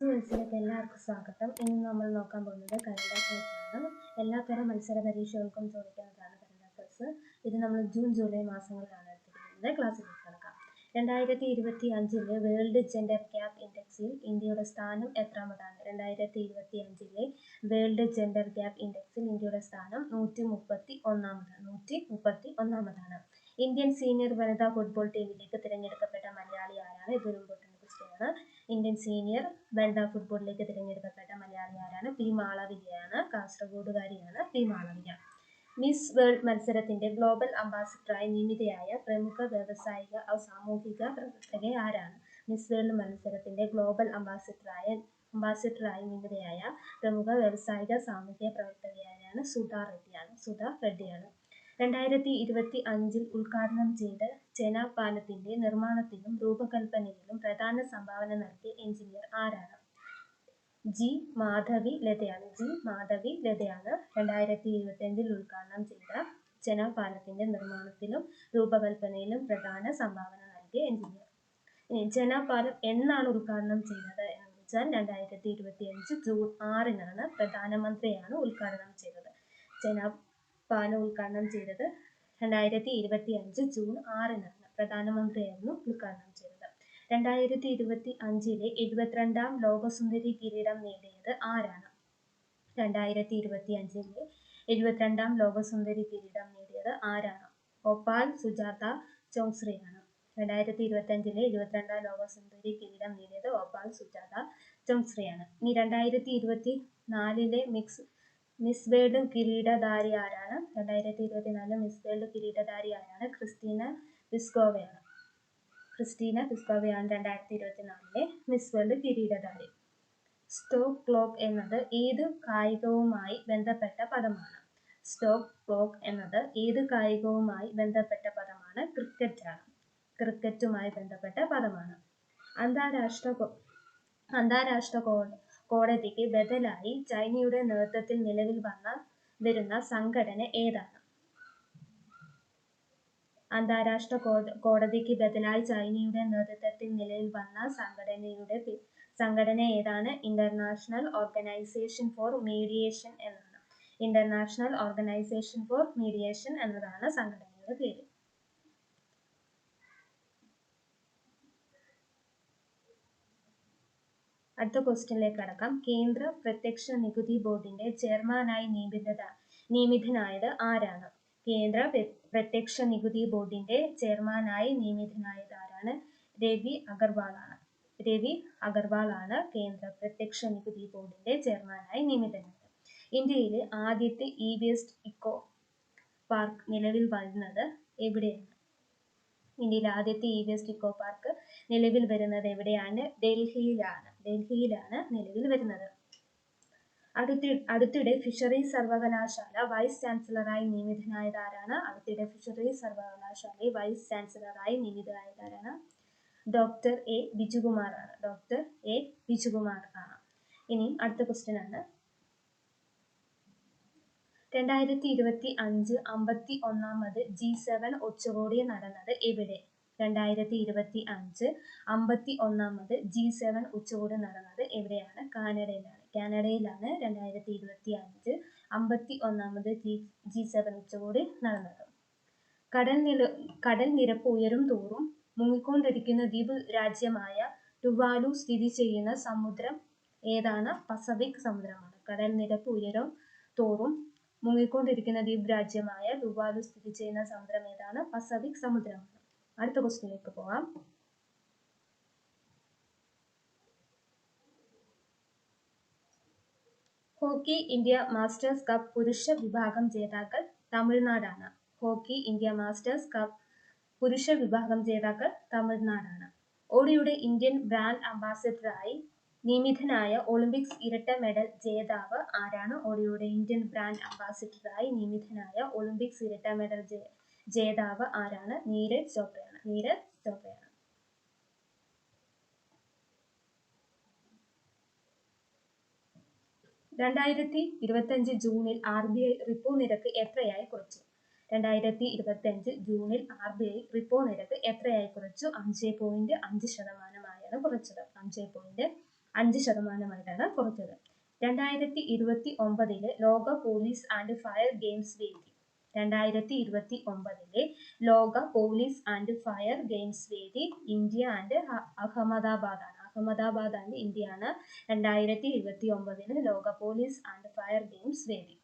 മത്സരത്തിൽ എല്ലാവർക്കും സ്വാഗതം. ഇന്ന് നമ്മൾ നോക്കാൻ പോകുന്നത് കറണ്ട് അഫയേഴ്സ് ആണ്. എല്ലാത്തരം മത്സര പരീക്ഷകൾക്കും ചോദിക്കുന്നതാണ് കറണ്ട് അഫയേഴ്സ്. ഇത് നമ്മൾ ജൂൺ ജൂലൈ മാസങ്ങളിലാണ് എടുത്തിരിക്കുന്നത്. ക്ലാസ്സിലേക്ക് കടക്കാം. 2025 വേൾഡ് ജെൻഡർ ഗ്യാപ്പ് ഇൻഡെക്സിൽ ഇന്ത്യയുടെ സ്ഥാനം എത്രാമതാണ്? 2025 വേൾഡ് ജെൻഡർ ഗ്യാപ്പ് ഇൻഡെക്സിൽ ഇന്ത്യയുടെ സ്ഥാനം 131ാമതാണ്. ഇന്ത്യൻ സീനിയർ വനിതാ ഫുട്ബോൾ ടീമിലേക്ക് തിരഞ്ഞെടുക്കപ്പെട്ട മലയാളി ആരാണ്? ഇതൊരു ഇമ്പോർട്ടൻറ്റ് ക്വസ്റ്റ്യൻ ആണ്. ഇന്ത്യൻ സീനിയർ വനിതാ ഫുട്ബോളിലേക്ക് തിരഞ്ഞെടുക്കപ്പെട്ട മലയാളി ആരാണ്? പി മാളവികയാണ്. കാസർഗോഡുകാരിയാണ് പി മാളവിക. മിസ് വേൾഡ് മത്സരത്തിന്റെ ഗ്ലോബൽ അംബാസിഡറായി നിയമിതയായ പ്രമുഖ വ്യാവസായിക സാമൂഹിക പ്രവർത്തക ആരാണ്? മിസ് വേൾഡ് മത്സരത്തിന്റെ ഗ്ലോബൽ അംബാസിഡറായി നിയമിതയായ പ്രമുഖ വ്യാവസായിക സാമൂഹിക പ്രവർത്തകയാരാണ്? സുധ റെഡ്ഡിയാണ്. 2025 ഉദ്ഘാടനം ചെയ്ത ചെനാബ് പാലത്തിന്റെ നിർമ്മാണത്തിലും രൂപകൽപ്പനയിലും പ്രധാന സംഭാവന നൽകിയ എഞ്ചിനീയർ ആരാണ്? ജി മാധവി ലതയാണ്. 2025 ഉദ്ഘാടനം ചെയ്ത ചെനാബ് പാലത്തിന്റെ നിർമ്മാണത്തിലും രൂപകൽപ്പനയിലും പ്രധാന സംഭാവന നൽകിയ എഞ്ചിനീയർ. ചെനാബ് പാലം എന്നാണ് ഉദ്ഘാടനം ചെയ്തത് എന്ന് വെച്ചാൽ 2025 ജൂൺ 6 പ്രധാനമന്ത്രിയാണ് ഉദ്ഘാടനം ചെയ്തത്. ചെനാബ് പാലം ഉദ്ഘാടനം ചെയ്തത് 2025 ജൂൺ 6 പ്രധാനമന്ത്രിയായിരുന്നു ഉദ്ഘാടനം ചെയ്തത്. 2025 72ാം ലോകസുന്ദരി കിരീടം നേടിയത് ആരാണ്? 2025 72ാം ലോകസുന്ദരി കിരീടം നേടിയത് ആരാണ്? ഒപാൽ സുജാത ചോങ്സ്രിയാണ്. 2025 72ാം ലോകസുന്ദരി കിരീടം നേടിയത് ഒപാൽ സുജാത ചോങ്സ്രിയാണ്. ഇനി 2024 മിസ് വേൾഡ് കിരീടധാരി ആരാണ്? 2024 മിസ് വേൾഡ് കിരീടധാരി ആരാണ്? ക്രിസ്റ്റീന പിസ്കോവയാണ്. 2024 മിസ് വേൾഡ് കിരീടധാരി. സ്റ്റോപ്പ് ക്ലോക്ക് എന്നത് ഏത് കായികവുമായി ബന്ധപ്പെട്ട പദമാണ്? ക്രിക്കറ്റുമായി ബന്ധപ്പെട്ട പദമാണ്. അന്താരാഷ്ട്ര കോടതിക്ക് ബദലായി ചൈനയുടെ നേതൃത്വത്തിൽ നിലവിൽ വരുന്ന സംഘടന ഏതാണ്? അന്താരാഷ്ട്ര കോടതിക്ക് ബദലായി ചൈനയുടെ നേതൃത്വത്തിൽ നിലവിൽ വന്ന സംഘടന ഏതാണ്? ഇന്റർനാഷണൽ ഓർഗനൈസേഷൻ ഫോർ മീഡിയേഷൻ എന്നാണ്. ഇന്റർനാഷണൽ ഓർഗനൈസേഷൻ ഫോർ മീഡിയേഷൻ എന്നതാണ് സംഘടനയുടെ പേര്. അടുത്ത ക്വസ്റ്റ്യനിലേക്ക് കടക്കാം. കേന്ദ്ര പ്രത്യക്ഷ നികുതി ബോർഡിന്റെ ചെയർമാനായി നിയമിതനായത് ആരാണ്? കേന്ദ്ര പ്രത്യക്ഷ നികുതി ബോർഡിന്റെ ചെയർമാനായി നിയമിതനായത് ആരാണ്? രവി അഗർവാളാണ് കേന്ദ്ര പ്രത്യക്ഷ നികുതി ബോർഡിന്റെ ചെയർമാനായി നിയമിതനായത്. ഇന്ത്യയിലെ ആദ്യത്തെ വേസ്റ്റ് ഇക്കോ പാർക്ക് നിലവിൽ വരുന്നത് എവിടെയാണ്? ഇന്ത്യയിലെ ആദ്യത്തെ വേസ്റ്റ് ഇക്കോ പാർക്ക് നിലവിൽ വരുന്നത് എവിടെയാണ്? ഡൽഹിയിലാണ് നിലവിൽ വരുന്നത്. അടുത്തിടെ ഫിഷറീസ് സർവകലാശാല വൈസ് ചാൻസലറായി നിയമിതനായത് ആരാണ്? ഡോക്ടർ എ ബിജുകുമാർ ആണ്. ഇനി അടുത്ത ക്വസ്റ്റ്യൻ ആണ്. 2025 51ാമത് G7 ഉച്ചകോടി നടന്നത് എവിടെ? 2025 51ാമത് G7 ഉച്ചകോടി നടന്നത് എവിടെയാണ്? കാനഡയിലാണ് 2025 51ാമത് G7 ഉച്ചകോടി നടന്നത്. കടൽ നിരപ്പ് ഉയരും തോറും മുങ്ങിക്കൊണ്ടിരിക്കുന്ന ദ്വീപ് രാജ്യമായ ടുവാലു സ്ഥിതി ചെയ്യുന്ന സമുദ്രം ഏതാണ്? പസഫിക് സമുദ്രമാണ്. കടൽ നിരപ്പ് ഉയരും തോറും മുങ്ങിക്കൊണ്ടിരിക്കുന്ന ദ്വീപ് രാജ്യമായ ടുവാലു സ്ഥിതി ചെയ്യുന്ന സമുദ്രം ഏതാണ്? പസഫിക് സമുദ്രമാണ്. അടുത്ത ക്വസ്റ്റ്യനിലേക്ക് പോകാം. ഹോക്കി ഇന്ത്യ മാസ്റ്റേഴ്സ് കപ്പ് പുരുഷ വിഭാഗം ജേതാക്കൾ തമിഴ്നാടാണ്. ഹോക്കി ഇന്ത്യ മാസ്റ്റേഴ്സ് കപ്പ് പുരുഷ വിഭാഗം ജേതാക്കൾ തമിഴ്നാടാണ്. ഓഡിയുടെ ഇന്ത്യൻ ബ്രാൻഡ് അംബാസിഡറായി നിയമിതനായ ഒളിമ്പിക്സ് ഇരട്ട മെഡൽ ജേതാവ് ആരാണ്? ഓഡിയുടെ ഇന്ത്യൻ ബ്രാൻഡ് അംബാസിഡറായി നിയമിതനായ ഒളിമ്പിക്സ് ഇരട്ട മെഡൽ ജേതാവ് ആരാണ്? നീരജ് ചോപ്രയാണ്. 2025 ജൂണിൽ RBI റിപ്പോ നിരക്ക് എത്രയായി കുറച്ചു? 2025 ജൂണിൽ RBI റിപ്പോ നിരക്ക് എത്രയായി കുറച്ചു? 5.5% കുറച്ചത്. 5% കുറച്ചത്. 2029 ലോക പോലീസ് ആൻഡ് ഫയർ ഗെയിംസ് വേദി. 2029 ലോക പോലീസ് ആൻഡ് ഫയർ ഗെയിംസ് വേദി ഇന്ത്യ ആൻഡ് അഹമ്മദാബാദാണ്. അഹമ്മദാബാദ് ആൻഡ് ഇന്ത്യ ആണ് 2029 ലോക പോലീസ് ആൻഡ് ഫയർ ഗെയിംസ് വേദി.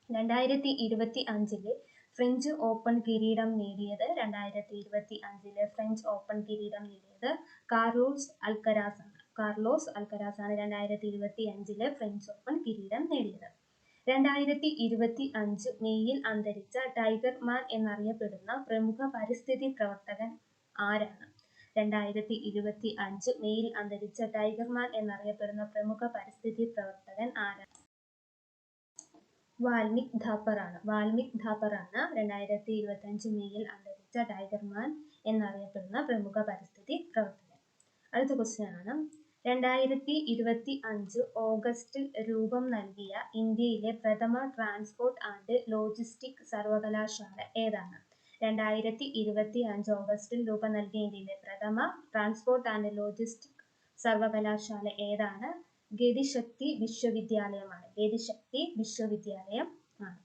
രണ്ടായിരത്തി 2025 ഫ്രഞ്ച് ഓപ്പൺ കിരീടം നേടിയത് ഫ്രഞ്ച് ഓപ്പൺ കിരീടം നേടിയത് കാർലോസ് അൽക്കരാസ് ആണ്. 2025 ഫ്രഞ്ച് ഓപ്പൺ കിരീടം നേടിയത്. 2025 മെയ്യിൽ അന്തരിച്ച ടൈഗർ മാൻ എന്നറിയപ്പെടുന്ന പ്രമുഖ പരിസ്ഥിതി പ്രവർത്തകൻ ആരാണ്? 2025 മെയ്യിൽ അന്തരിച്ച ടൈഗർ മാൻ എന്നറിയപ്പെടുന്ന പ്രമുഖ പരിസ്ഥിതി പ്രവർത്തകൻ ആരാണ്? വാൽമീക് ഥാപ്പർ ആണ്. 2025 മെയ്യിൽ അന്തരിച്ച ടൈഗർ മാൻ എന്നറിയപ്പെടുന്ന പ്രമുഖ പരിസ്ഥിതി പ്രവർത്തകൻ. അടുത്ത ക്വസ്റ്റ്യൻ ആണ്, 2025 ഓഗസ്റ്റിൽ രൂപം നൽകിയ ഇന്ത്യയിലെ പ്രഥമ ട്രാൻസ്പോർട്ട് ആൻഡ് ലോജിസ്റ്റിക് സർവകലാശാല ഏതാണ്? 2025 ഓഗസ്റ്റിൽ രൂപം നൽകിയ ഇന്ത്യയിലെ പ്രഥമ ട്രാൻസ്പോർട്ട് ആൻഡ് ലോജിസ്റ്റിക് സർവകലാശാല ഏതാണ്? ഗതിശക്തി വിശ്വവിദ്യാലയമാണ്. ഗതിശക്തി വിശ്വവിദ്യാലയം ആണ്.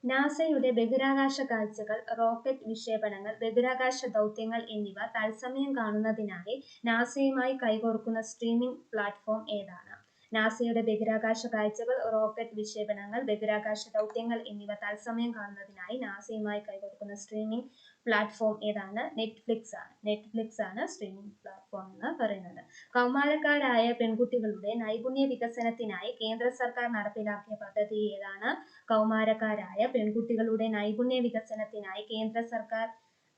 നാസയുടെ ബഹിരാകാശ കാഴ്ചകൾ, റോക്കറ്റ് വിക്ഷേപണങ്ങൾ, ബഹിരാകാശ ദൗത്യങ്ങൾ എന്നിവ തത്സമയം കാണുന്നതിനായി നാസയുമായി കൈകോർക്കുന്ന സ്ട്രീമിംഗ് പ്ലാറ്റ്ഫോം ഏതാണ്? നാസയുടെ ബഹിരാകാശ കാഴ്ചകൾ, റോക്കറ്റ് വിക്ഷേപണങ്ങൾ, ബഹിരാകാശ ദൗത്യങ്ങൾ എന്നിവ തത്സമയം കാണുന്നതിനായി നാസയുമായി കൈകോർക്കുന്ന സ്ട്രീമിംഗ് പ്ലാറ്റ്ഫോം ഏതാണ്? നെറ്റ്ഫ്ലിക്സ് ആണ് സ്ട്രീമിംഗ് പ്ലാറ്റ്ഫോം എന്ന് പറയുന്നത്. കൗമാരക്കാരായ പെൺകുട്ടികളുടെ നൈപുണ്യ വികസനത്തിനായി കേന്ദ്ര സർക്കാർ നടപ്പിലാക്കിയ പദ്ധതി ഏതാണ്? കൗമാരക്കാരായ പെൺകുട്ടികളുടെ നൈപുണ്യ വികസനത്തിനായി കേന്ദ്ര സർക്കാർ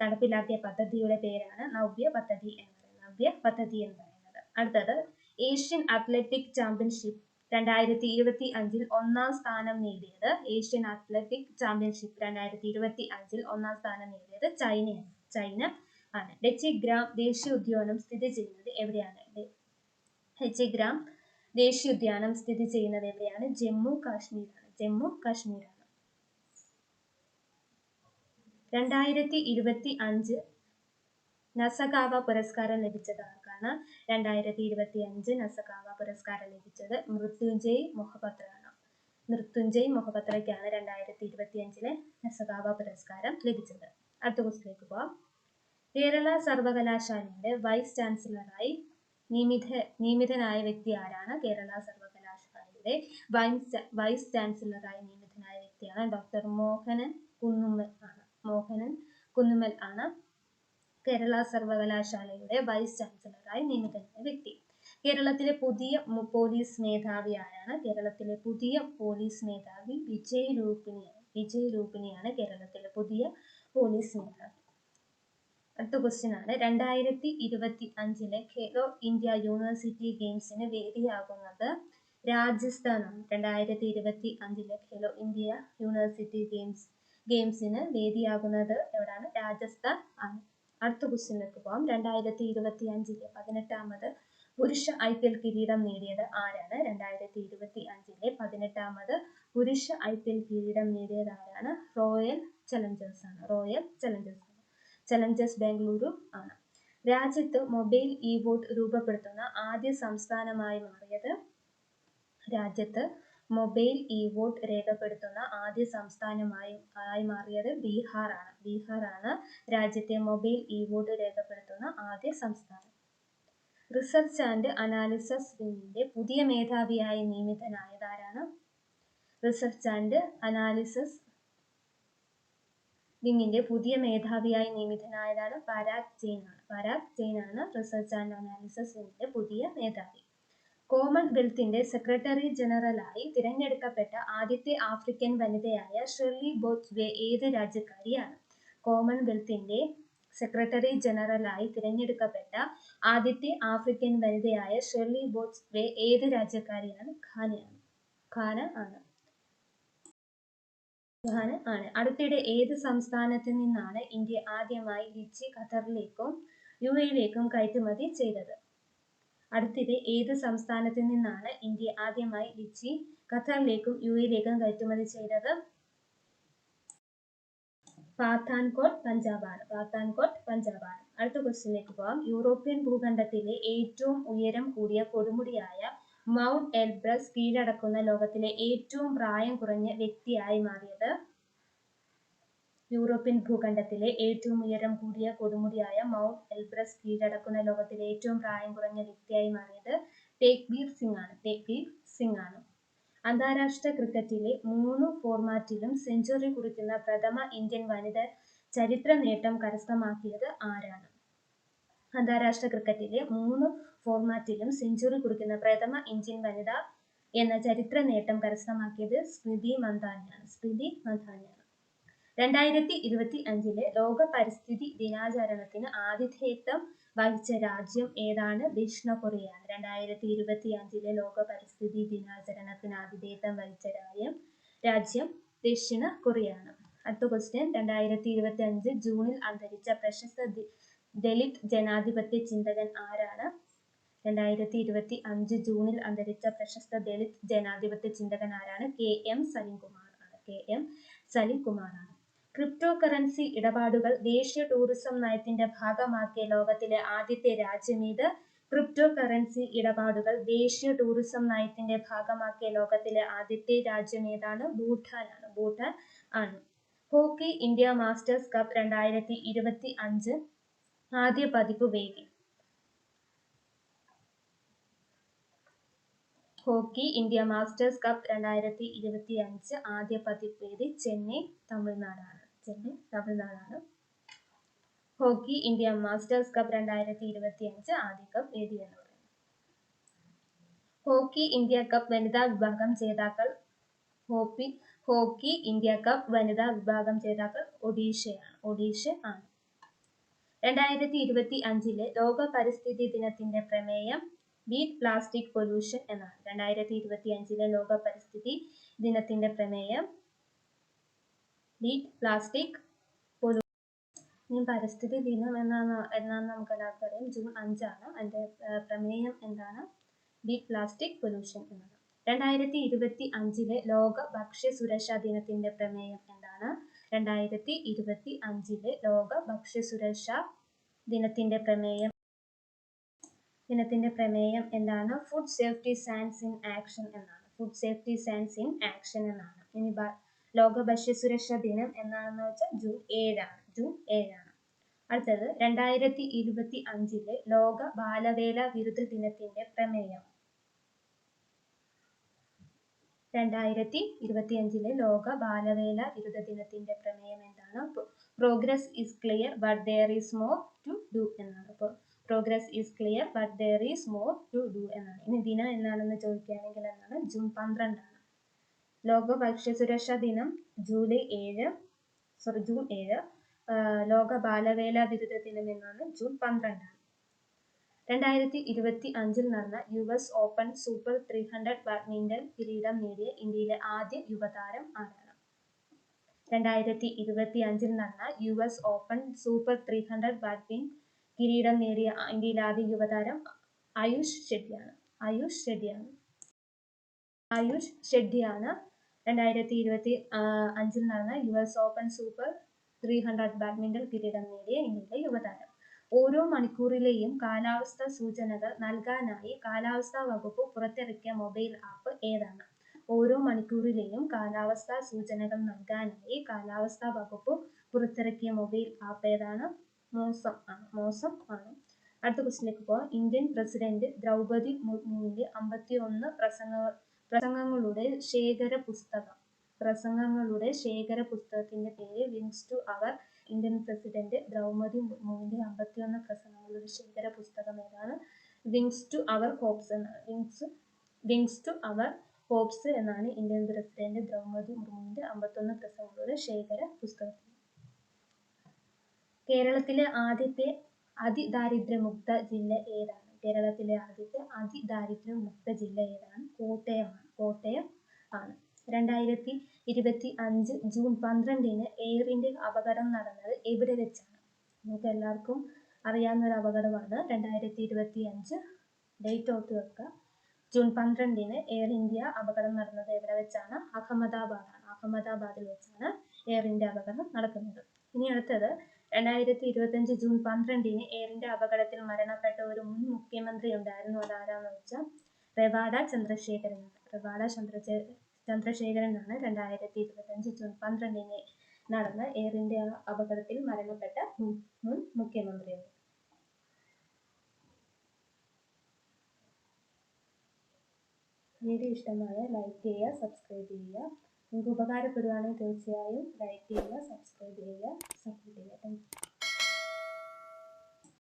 നടപ്പിലാക്കിയ പദ്ധതിയുടെ പേരാണ് നവ്യ പദ്ധതി എന്ന് പറയുന്നത്. അടുത്തത്, ഏഷ്യൻ അത്ലറ്റിക് ചാമ്പ്യൻഷിപ്പ് 2025 ഒന്നാം സ്ഥാനം നേടിയത്. ഏഷ്യൻ അത്ലറ്റിക് ചാമ്പ്യൻഷിപ്പ് 2025 ഒന്നാം സ്ഥാനം നേടിയത് ചൈന ആണ്. ഡെച്ചിഗ്രാം ദേശീയോദ്യാനം സ്ഥിതി ചെയ്യുന്നത് എവിടെയാണ്? ഡെച്ചിഗ്രാം ദേശീയോദ്യാനം സ്ഥിതി ചെയ്യുന്നത് എവിടെയാണ്? ജമ്മു കാശ്മീരാണ്. 2025 നസകാവ പുരസ്കാരം ലഭിച്ചത് ആർക്കാണ്? 2025 നസകാവ പുരസ്കാരം ലഭിച്ചത് മൃത്യുഞ്ജയ് മൊഹപത്രയാണ്. മൃത്യുഞ്ജയ് മൊഹപത്രയ്ക്കാണ് 2025 നസകാവ പുരസ്കാരം ലഭിച്ചത്. അടുത്ത ക്വസ്റ്റിലേക്ക് പോവാം. കേരള സർവകലാശാലയുടെ വൈസ് ചാൻസലറായി നിയമിതനായ വ്യക്തി ആരാണ്? കേരള സർവകലാശാലയുടെ വൈസ് ചാൻസലറായി നിയമിതനായ വ്യക്തിയാണ് ഡോക്ടർ മോഹനൻ കുന്നുമ്മൽ ആണ് കേരള സർവകലാശാലയുടെ വൈസ് ചാൻസലറായി നിയമിതനായ വ്യക്തി. കേരളത്തിലെ പുതിയ പോലീസ് മേധാവി ആരാണ്? കേരളത്തിലെ പുതിയ പോലീസ് മേധാവി വിജയ് രൂപിണിയാണ് കേരളത്തിലെ പുതിയ പോലീസ് മേധാവി. അടുത്ത ക്വസ്റ്റ്യൻ ആണ്, 2025 ഖേലോ ഇന്ത്യ യൂണിവേഴ്സിറ്റി ഗെയിംസിന് വേദിയാകുന്നത് രാജസ്ഥാനാണ്. 2025 ഖേലോ ഇന്ത്യ യൂണിവേഴ്സിറ്റി ഗെയിംസിന് വേദിയാകുന്നത് എവിടെയാണ്? രാജസ്ഥാൻ ആണ്. അടുത്ത ക്വസ്റ്റ്യനിലേക്ക് പോകാം. 2025 18ാമത് പുരുഷ IPL കിരീടം നേടിയത് ആരാണ്? 2025 18ാമത് പുരുഷ IPL കിരീടം നേടിയത് ആരാണ്? റോയൽ ചലഞ്ചേഴ്സ് ബാംഗ്ലൂരു ആണ്. രാജ്യത്ത് മൊബൈൽ വോട്ട് രൂപപ്പെടുത്തുന്ന ആദ്യ സംസ്ഥാനമായി മാറിയത്? രാജ്യത്ത് മൊബൈൽ വോട്ട് രേഖപ്പെടുത്തുന്ന ആദ്യ സംസ്ഥാനമായി മാറിയത് ബീഹാറാണ് രാജ്യത്തെ മൊബൈൽ വോട്ട് രേഖപ്പെടുത്തുന്ന ആദ്യ സംസ്ഥാനം. റിസർച്ച് ആൻഡ് അനാലിസിസ് വിങ്ങിന്റെ പുതിയ മേധാവിയായി നിയമിതനായത് ആരാണ്? റിസർച്ച് ആൻഡ് അനാലിസിസ് വിങ്ങിന്റെ പുതിയ മേധാവിയായി നിയമിതനായതാണ് പരാഗ് ജെയിൻ ആണ് റിസർച്ച് ആൻഡ് അനാലിസിസ് വിങ്ങിന്റെ പുതിയ മേധാവി. കോമൺവെൽത്തിന്റെ സെക്രട്ടറി ജനറലായി തിരഞ്ഞെടുക്കപ്പെട്ട ആദ്യത്തെ ആഫ്രിക്കൻ വനിതയായ ഷെർലി ബോത്സ്വേ ഏത് രാജ്യക്കാരിയാണ്? കോമൺവെൽത്തിന്റെ സെക്രട്ടറി ജനറലായി തിരഞ്ഞെടുക്കപ്പെട്ട ആദ്യത്തെ ആഫ്രിക്കൻ വനിതയായ ഷെർലി ബോത്സ്വേ ഏത് രാജ്യക്കാരിയാണ്? ഘാന ആണ്. അടുത്തിടെ ഏത് സംസ്ഥാനത്ത് നിന്നാണ് ഇന്ത്യ ആദ്യമായി ലിച്ചി ഖത്തറിലേക്കും UAE യിലേക്കും കയറ്റുമതി ചെയ്തത്? അടുത്തിടെ ഏത് സംസ്ഥാനത്തിൽ നിന്നാണ് ഇന്ത്യ ആദ്യമായി ലിച്ചി ഖത്തറിലേക്കും UAE-യിലേക്കും കയറ്റുമതി ചെയ്തത്? പാത്താൻകോട്ട് പഞ്ചാബാണ്. അടുത്ത ക്വസ്റ്റ്യനിലേക്ക് പോകാം. യൂറോപ്യൻ ഭൂഖണ്ഡത്തിലെ ഏറ്റവും ഉയരം കൂടിയ കൊടുമുടിയായ മൗണ്ട് എൽബ്രസ് കീഴടക്കുന്ന ലോകത്തിലെ ഏറ്റവും പ്രായം കുറഞ്ഞ വ്യക്തിയായി മാറിയത്? യൂറോപ്യൻ ഭൂഖണ്ഡത്തിലെ ഏറ്റവും ഉയരം കൂടിയ കൊടുമുടിയായ മൗണ്ട് എൽബ്രസ് കീഴടക്കുന്ന ലോകത്തിലെ ഏറ്റവും പ്രായം കുറഞ്ഞ വ്യക്തിയായി മാറിയത് തേക്ബീർ സിംഗ് ആണ്. അന്താരാഷ്ട്ര ക്രിക്കറ്റിലെ 3 ഫോർമാറ്റിലും സെഞ്ചുറി കുറിക്കുന്ന പ്രഥമ ഇന്ത്യൻ വനിത ചരിത്ര നേട്ടം കരസ്ഥമാക്കിയത് ആരാണ്? അന്താരാഷ്ട്ര ക്രിക്കറ്റിലെ 3 ഫോർമാറ്റിലും സെഞ്ചുറി കുറിക്കുന്ന പ്രഥമ ഇന്ത്യൻ വനിത എന്ന ചരിത്ര നേട്ടം കരസ്ഥമാക്കിയത് സ്മൃതി മന്ദാനയാണ്. 2025 ലോക പരിസ്ഥിതി ദിനാചരണത്തിന് ആതിഥേയത്വം വഹിച്ച രാജ്യം ഏതാണ്? ദക്ഷിണ കൊറിയയാണ്. 2025 ലോക പരിസ്ഥിതി ദിനാചരണത്തിന് ആതിഥേയത്വം വഹിച്ച രാജ്യം ദക്ഷിണ കൊറിയയാണ്. അടുത്ത ക്വസ്റ്റ്യൻ, 2025 ജൂണിൽ അന്തരിച്ച പ്രശസ്ത ദലിത് ജനാധിപത്യ ചിന്തകൻ ആരാണ്? 2025 ജൂണിൽ അന്തരിച്ച പ്രശസ്ത ദലിത് ജനാധിപത്യ ചിന്തകൻ ആരാണ്? KM സലിംകുമാറാണ്. ക്രിപ്റ്റോ കറൻസി ഇടപാടുകൾ ദേശീയ ടൂറിസം നയത്തിന്റെ ഭാഗമാക്കിയ ലോകത്തിലെ ആദ്യത്തെ രാജ്യമേത്? ക്രിപ്റ്റോ കറൻസി ഇടപാടുകൾ ദേശീയ ടൂറിസം നയത്തിന്റെ ഭാഗമാക്കിയ ലോകത്തിലെ ആദ്യത്തെ രാജ്യമേതാണ്? ഭൂട്ടാൻ ആണ്. ഹോക്കി ഇന്ത്യ മാസ്റ്റേഴ്സ് കപ്പ് 2025 ആദ്യ പതിപ്പ് വേദി? ഹോക്കി ഇന്ത്യ മാസ്റ്റേഴ്സ് കപ്പ് 2025 ആദ്യ പതിപ്പ് വേദി ചെന്നൈ, തമിഴ്നാടാണ്. ഹോക്കി ഇന്ത്യ മാസ്റ്റേഴ്സ് കപ്പ് 2025 ആദ്യ കപ്പ് വേദി എന്ന് പറയുന്നത്. ഹോക്കി ഇന്ത്യ കപ്പ് വനിതാ വിഭാഗം ജേതാക്കൾ? ഹോക്കി ഇന്ത്യ കപ്പ് വനിതാ വിഭാഗം ജേതാക്കൾ ഒഡീഷ ആണ്. 2025 ലോക പരിസ്ഥിതി ദിനത്തിന്റെ പ്രമേയം ബീറ്റ് പ്ലാസ്റ്റിക് പൊല്യൂഷൻ എന്നാണ്. 2025 ലോക പരിസ്ഥിതി ദിനത്തിന്റെ പ്രമേയം ബീറ്റ് പ്ലാസ്റ്റിക് പൊല്യൂഷൻ. ഇനി പരിസ്ഥിതി ദിനം എന്നാണ് നമുക്ക് എല്ലാവർക്കും അറിയാം. ജൂൺ 5 ആണ്. അതിന്റെ പ്രമേയം എന്താണ്? ബീറ്റ് പ്ലാസ്റ്റിക് പൊല്യൂഷൻ എന്നാണ്. 2025 ലോക ഭക്ഷ്യ സുരക്ഷാ ദിനത്തിന്റെ പ്രമേയം എന്താണ്? 2025 ലോക ഭക്ഷ്യ സുരക്ഷാ ദിനത്തിന്റെ പ്രമേയം എന്താണ്? Food safety science in action എന്നാണ്. ഇനി ലോക ഭക്ഷ്യ സുരക്ഷാ ദിനം എന്നാണെന്ന് വെച്ചാൽ ജൂൺ 7 ആണ്. അടുത്തത് 2025 ലോക ബാലവേല വിരുദ്ധ ദിനത്തിന്റെ പ്രമേയം. 2025 ലോക ബാലവേല വിരുദ്ധ ദിനത്തിന്റെ പ്രമേയം എന്താണ്? Progress is clear but there is more to do എന്നാണ്. Progress is clear but there is more to do എന്നാണ്. ഇനി ദിനം എന്നാണെന്ന് ചോദിക്കുകയാണെങ്കിൽ എന്താണ്? ജൂൺ 12 ആണ്. ലോക ഭക്ഷ്യ സുരക്ഷാ ദിനം ജൂൺ 7. ലോക ബാലവേല വിരുദ്ധ ദിനം എന്നാണ് ജൂൺ 12 ആണ്. 2025 നടന്ന US ഓപ്പൺ സൂപ്പർ 300 ബാഡ്മിന്റൺ കിരീടം നേടിയ ഇന്ത്യയിലെ ആദ്യ യുവതാരം ആരാണ്? 2025 നടന്ന US ഓപ്പൺ സൂപ്പർ 300 ബാഡ്മിന്റൺ കിരീടം നേടിയ ഇന്ത്യയിലെ ആദ്യ യുവതാരം ആയുഷ് ഷെട്ടിയാണ്. 2025 നടന്ന US ഓപ്പൺ സൂപ്പർ 300 ബാഡ്മിന്റൺ കിരീടം നേടിയ ഇന്ത്യയിലെ യുവതാരം. ഓരോ മണിക്കൂറിലെയും കാലാവസ്ഥാ സൂചനകൾ നൽകാനായി കാലാവസ്ഥാ വകുപ്പ് പുറത്തിറക്കിയ മൊബൈൽ ആപ്പ് ഏതാണ്? ഓരോ മണിക്കൂറിലെയും കാലാവസ്ഥാ സൂചനകൾ നൽകാനായി കാലാവസ്ഥാ വകുപ്പ് പുറത്തിറക്കിയ മൊബൈൽ ആപ്പ് ഏതാണ്? മോസം ആണ്. അടുത്ത ക്വസ്റ്റ്യനിലേക്ക് പോകാം. ഇന്ത്യൻ പ്രസിഡന്റ് ദ്രൗപദി മുർമുവിന്റെ 51 പ്രസംഗങ്ങളുടെ ശേഖര പുസ്തകത്തിന്റെ പേര് wings to our. Indian president Droupadi മുർമുവിന്റെ 51 പ്രസംഗങ്ങളുടെ ശേഖര പുസ്തകം ഏതാണ്? വിങ്സ് ടു അവർ ഹോപ്സ് എന്നാണ് ഇന്ത്യൻ പ്രസിഡന്റ് ദ്രൗപദി മുർമുവിന്റെ 51 പ്രസംഗങ്ങളുടെ ശേഖര പുസ്തകം. കേരളത്തിലെ ആദ്യത്തെ അതിദാരിദ്ര്യമുക്ത ജില്ല ഏതാണ്? കേരളത്തിലെ ആദ്യത്തെ അതിദാരിദ്ര്യമുക്ത ജില്ല ഏതാണ്? കോട്ടയം ആണ്. 2025 ജൂൺ 12 എയർ ഇന്ത്യ അപകടം നടന്നത് എവിടെ വെച്ചാണ്? നമുക്ക് എല്ലാവർക്കും അറിയാവുന്ന ഒരു അപകടമാണ്. 2025 ഡേറ്റ് ഓർത്ത് വെക്കുക. ജൂൺ 12 എയർ ഇന്ത്യ അപകടം നടന്നത് എവിടെ വെച്ചാണ്? അഹമ്മദാബാദിൽ വെച്ചാണ് എയർ ഇന്ത്യ അപകടം നടക്കുന്നത്. ഇനി അടുത്തത് 2025 ജൂൺ 12 എയർ ഇന്ത്യ അപകടത്തിൽ മരണപ്പെട്ട ഒരു മുൻ മുഖ്യമന്ത്രി ഉണ്ടായിരുന്നു. അതാരാന്ന് വെച്ചാൽ റവാഡ ചന്ദ്രശേഖരനാണ് 2025 ജൂൺ 12 നടന്ന എയർ ഇന്ത്യ അപകടത്തിൽ മരണപ്പെട്ട മുൻ മുഖ്യമന്ത്രി. വീഡിയോ ഇഷ്ടമായ ലൈക്ക് ചെയ്യുക, സബ്സ്ക്രൈബ് ചെയ്യുക. നിങ്ങൾക്ക് ഉപകാരപ്പെടുകയാണെങ്കിൽ തീർച്ചയായും ലൈക്ക് ചെയ്യുക, സബ്സ്ക്രൈബ് ചെയ്യുക, സപ്പോർട്ട് ചെയ്യുക. Thank you.